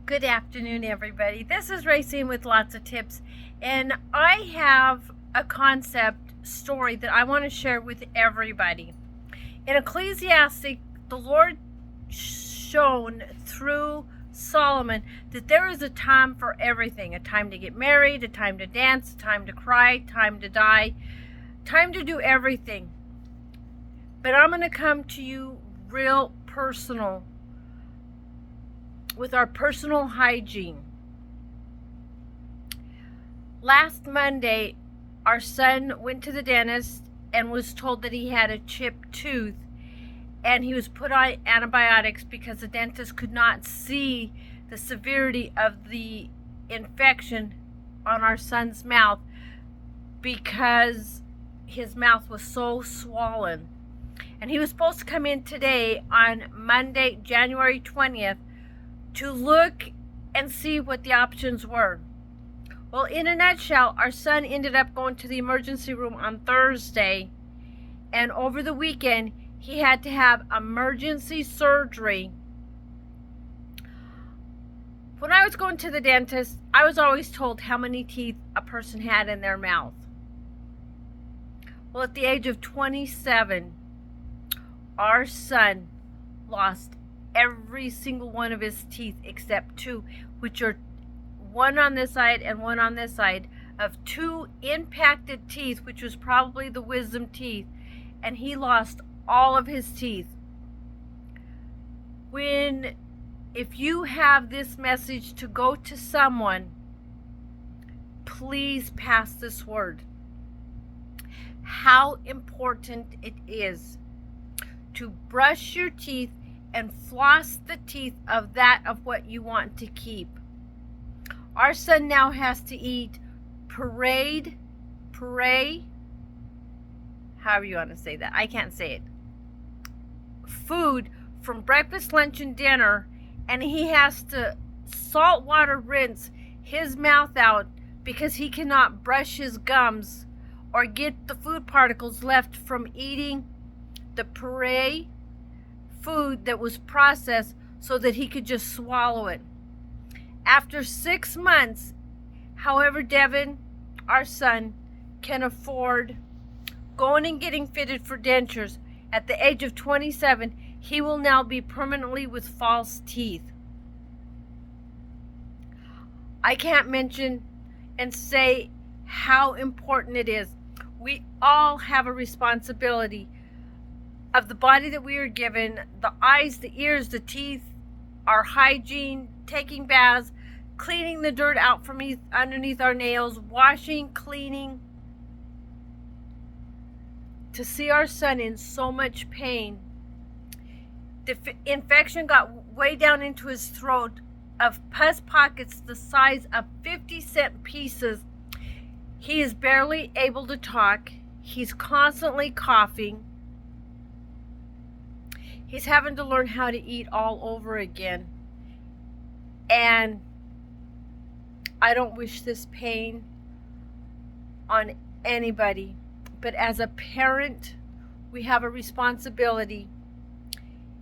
Good afternoon, everybody. This is Racine with lots of tips, and I have a concept story that I want to share with everybody. In Ecclesiastic, the Lord shown through Solomon that there is a time for everything: a time to get married, a time to dance, a time to cry, time to die, time to do everything. But I'm going to come to you real personal with our personal hygiene. Last Monday, our son went to the dentist and was told that he had a chipped tooth, and he was put on antibiotics because the dentist could not see the severity of the infection on our son's mouth because his mouth was so swollen. And he was supposed to come in today on Monday, January 20th, to look and see what the options were. Well, in a nutshell, our son ended up going to the emergency room on Thursday, and over the weekend he had to have emergency surgery. When I was going to the dentist, I was always told how many teeth a person had in their mouth. Well, at the age of 27, our son lost every single one of his teeth except two, which are one on this side and one on this side, of two impacted teeth, which was probably the wisdom teeth, and he lost all of his teeth. If you have this message to go to someone, please pass this word. How important it is to brush your teeth and floss the teeth of what you want to keep. Our son now has to eat puree, however you want to say that. I can't say it. Food from breakfast, lunch, and dinner, and he has to saltwater rinse his mouth out because he cannot brush his gums or get the food particles left from eating the puree food that was processed so that he could just swallow it. After 6 months, however, Devin, our son, can afford going and getting fitted for dentures. At the age of 27, he will now be permanently with false teeth. I can't mention and say how important it is. We all have a responsibility of the body that we are given: the eyes, the ears, the teeth, our hygiene, taking baths, cleaning the dirt out from underneath our nails, washing, cleaning. To see our son in so much pain, the infection got way down into his throat of pus pockets the size of 50-cent pieces. He is barely able to talk. He's constantly coughing. He's having to learn how to eat all over again. And I don't wish this pain on anybody. But as a parent, we have a responsibility,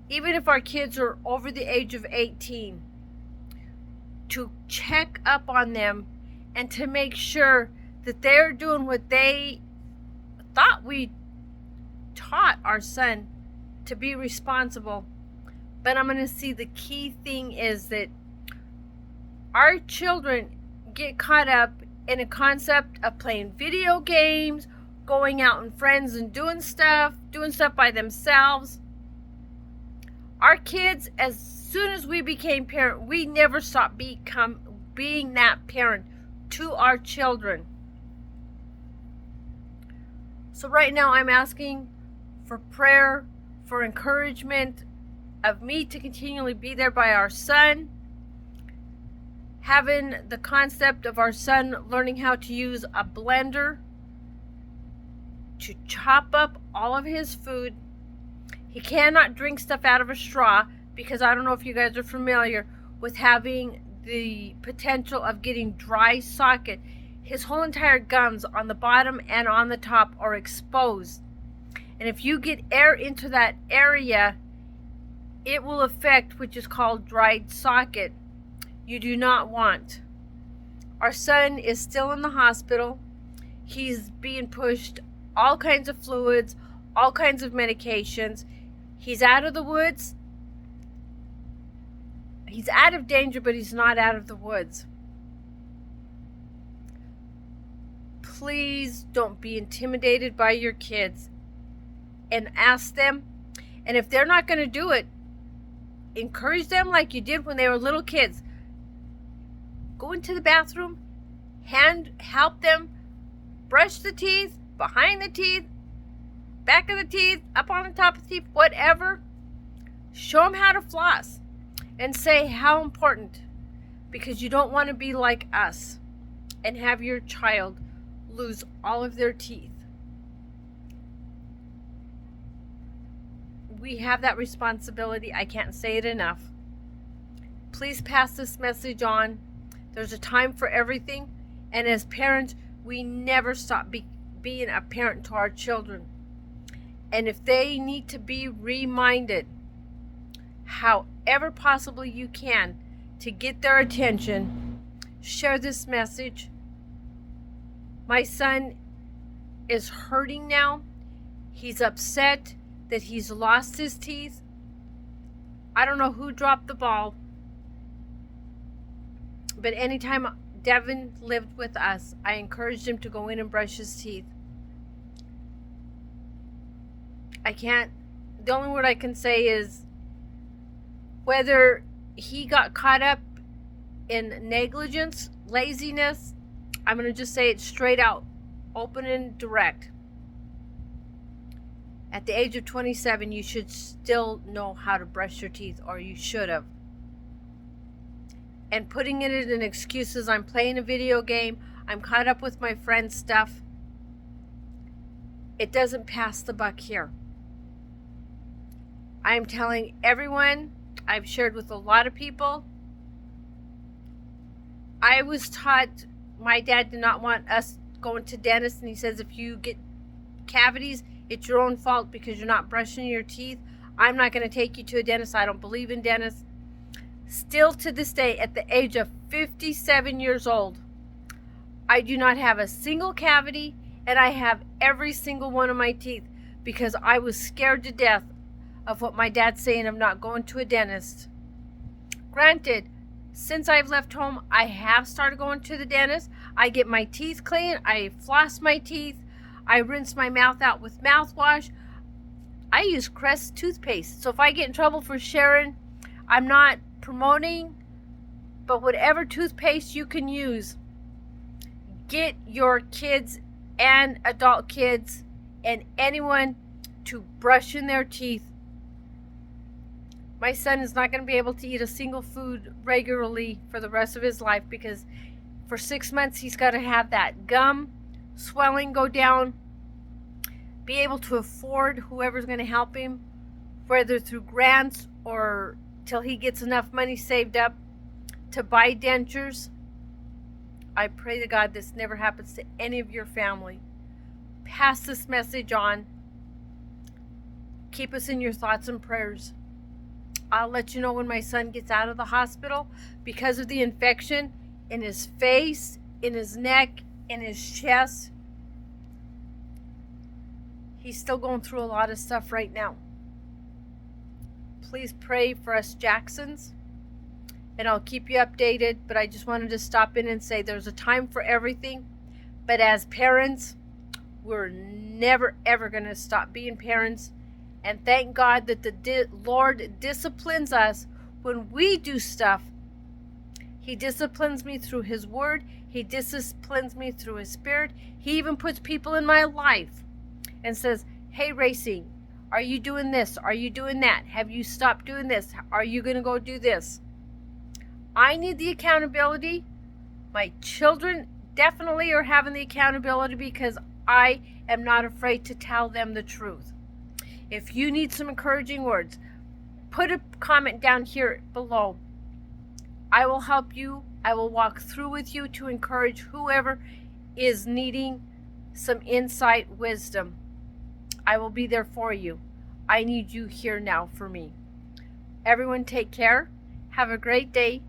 even if our kids are over the age of 18, to check up on them and to make sure that they're doing what they thought we taught our son to be responsible. But I'm going to see the key thing is that our children get caught up in a concept of playing video games, going out with friends and doing stuff by themselves. Our kids, as soon as we became parent, we never stopped being that parent to our children. So right now I'm asking for prayer, for encouragement of me to continually be there by our son, having the concept of our son learning how to use a blender to chop up all of his food. He cannot drink stuff out of a straw because I don't know if you guys are familiar with having the potential of getting dry socket. His whole entire gums on the bottom and on the top are exposed. And if you get air into that area, it will affect, which is called dried socket. you do not want. Our son is still in the hospital. He's being pushed all kinds of fluids, all kinds of medications. He's out of the woods. He's out of danger, but he's not out of the woods. Please don't be intimidated by your kids, and ask them. And if they're not going to do it, encourage them like you did when they were little kids. Go into the bathroom, help them brush the teeth, behind the teeth, back of the teeth, up on the top of the teeth, whatever. Show them how to floss and say how important, because you don't want to be like us and have your child lose all of their teeth. We have that responsibility. I can't say it enough. Please pass this message on. There's a time for everything. And as parents, we never stop being a parent to our children. And if they need to be reminded, however possible you can, to get their attention, share this message. My son is hurting now. He's upset that he's lost his teeth. I don't know who dropped the ball, but anytime Devin lived with us, I encouraged him to go in and brush his teeth. The only word I can say is, whether he got caught up in negligence, laziness, I'm going to just say it straight out, open and direct. At the age of 27, you should still know how to brush your teeth, or you should have. And putting it in excuses, I'm playing a video game, I'm caught up with my friend's stuff, it doesn't pass the buck here. I'm telling everyone, I've shared with a lot of people, I was taught, my dad did not want us going to dentists, and he says if you get cavities, it's your own fault because you're not brushing your teeth. I'm not going to take you to a dentist. I don't believe in dentists. Still to this day, at the age of 57 years old, I do not have a single cavity, and I have every single one of my teeth because I was scared to death of what my dad's saying of not going to a dentist. Granted, since I've left home, I have started going to the dentist. I get my teeth clean. I floss my teeth. I rinse my mouth out with mouthwash. I use Crest toothpaste. So if I get in trouble for sharing, I'm not promoting, but whatever toothpaste you can use, get your kids and adult kids and anyone to brushing their teeth. My son is not going to be able to eat a single food regularly for the rest of his life because for 6 months he's got to have that gum swelling go down, be able to afford whoever's going to help him, whether through grants or till he gets enough money saved up to buy dentures. I pray to God this never happens to any of your family. Pass this message on. Keep us in your thoughts and prayers. I'll let you know when my son gets out of the hospital because of the infection in his face, in his neck, in his chest. He's still going through a lot of stuff right now. Please pray for us Jacksons, and I'll keep you updated, but I just wanted to stop in and say there's a time for everything, but as parents, we're never ever going to stop being parents. And thank God that the Lord disciplines us when we do stuff. He disciplines me through His Word. He disciplines me through His Spirit. He even puts people in my life and says, hey, Racing, are you doing this? Are you doing that? Have you stopped doing this? Are you going to go do this? I need the accountability. My children definitely are having the accountability because I am not afraid to tell them the truth. If you need some encouraging words, put a comment down here below. I will help you. I will walk through with you to encourage whoever is needing some insight, wisdom. I will be there for you. I need you here now for me. Everyone take care. Have a great day.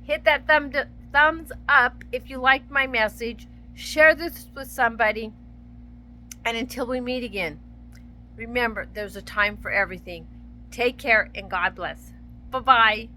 Hit that thumbs up if you liked my message. Share this with somebody. And until we meet again, remember, there's a time for everything. Take care and God bless. Bye-bye.